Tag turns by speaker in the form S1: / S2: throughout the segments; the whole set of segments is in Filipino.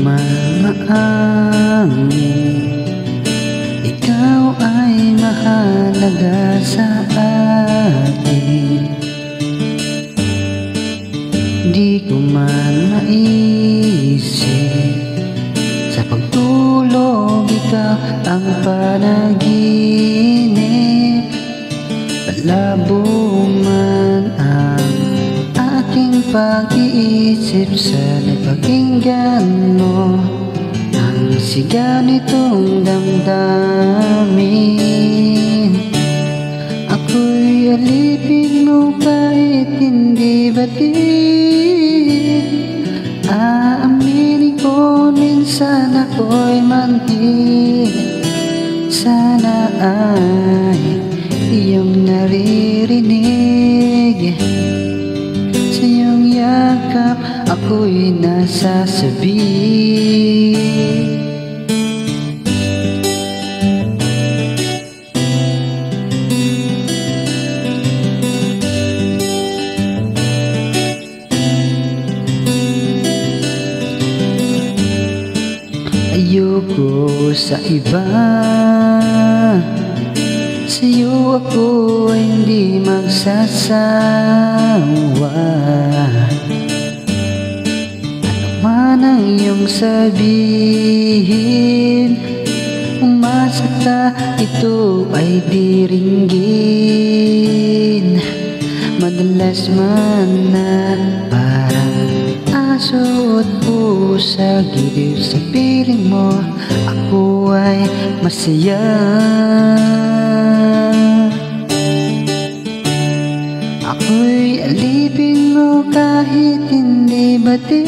S1: man maamin, ikaw ay mahalaga sa akin. Di ko man maisip, sa pagtulog ikaw ang panaginip. Malabo man ang aking pag-iisip, sana'y pakinggan mo ang sigaw nitong damdamin. Ako'y alipin mo kahit hindi batid. Aaminin ko minsan ako'y manhid. Sana ay iyong naririnig, sa iyong yakap ako'y nasasabi. Ayoko sa iba, sa'yo ako ay hindi magsasawa. Ano man ang iyong sabihin, umasata ito ay diringgin. Madalas man na parang aso at pusa, giliw sa piling mo ako ay masaya. Ako'y alipin mo kahit hindi batid.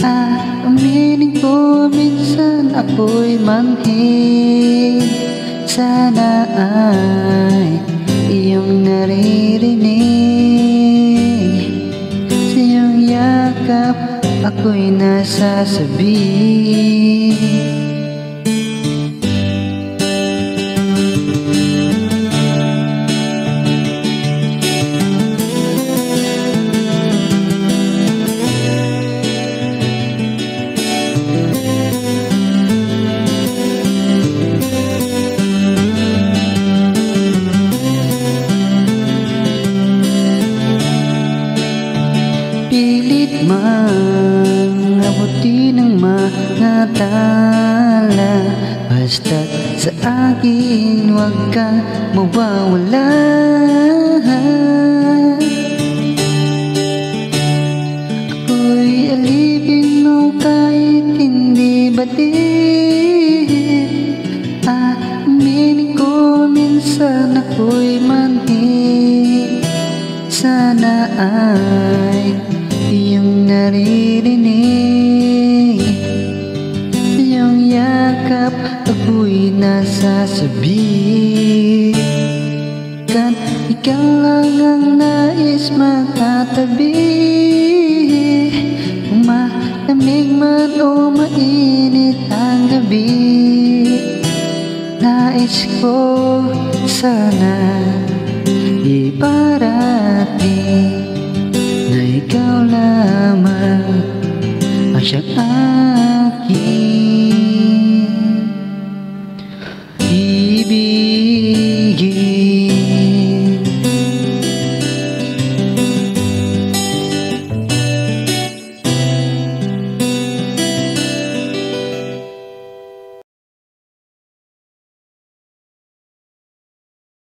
S1: Aaminin ko minsan ako'y manhid. Sana ay iyong naririnig, sa iyong yakap ako'y nasasabi. Pilit mang abutin ng mga tala, basta't sa akin huwag kang mawawala. Ako'y alipin mo kahit hindi batid. Aaminin ko minsan ako'y manhid. Sana ay iyong naririnig, sa iyong yakap ako'y nasasabi. Kan ikaw lang ang nais makatabi, kung malamig man o mainit ang gabi. Nais ko sana iparating na ikaw lamang ang siyang aking ibigin.